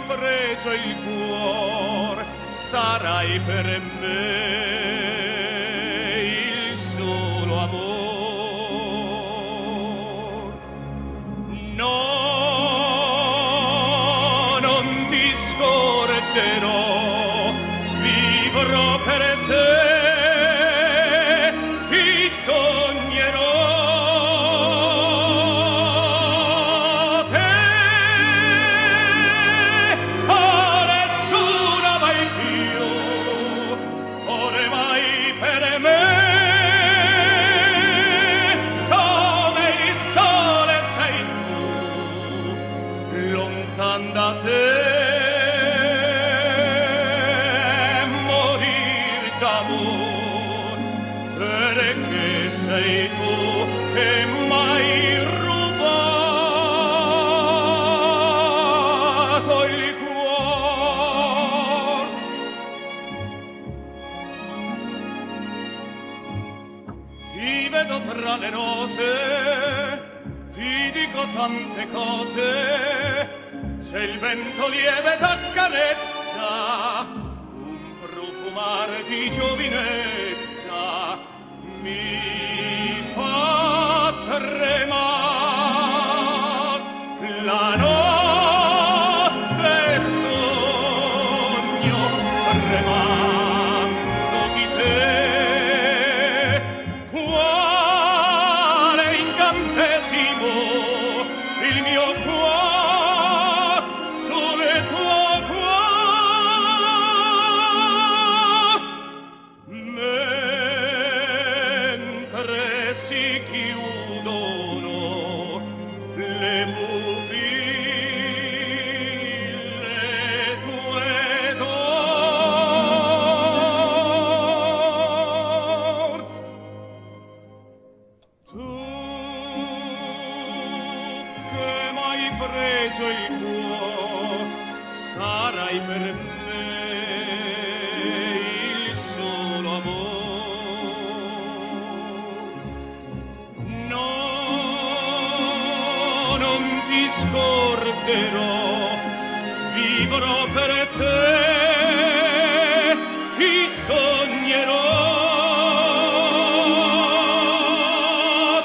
preso il cuor, sarai per me il solo amor. No, non ti scorderò, vivrò per te, ti sognerò. Da te morir d'amor, perché sei tu che m'hai rubato il cuor. Ti vedo tra le rose, ti dico tante cose, se il vento lieve t'accarezza, un profumar di giovinezza mi fa tremar. La notte sogno tremando di te, quale incantesimo il mio cuore si chiudono le pupille tue d'or. Tu che m'hai preso il cuore, sarai per me il solo amor. Ti scorderò, vivrò per te, ti sognerò.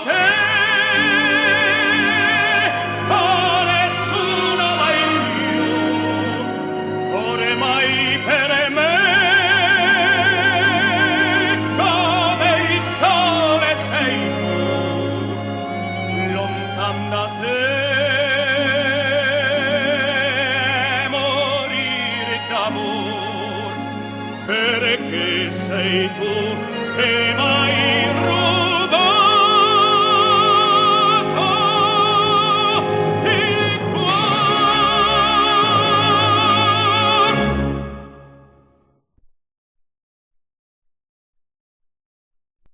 Te, oh nessuno mai più, ormai per me, come il sole sei tu, lontan da te. Perché sei tu che m'hai rubato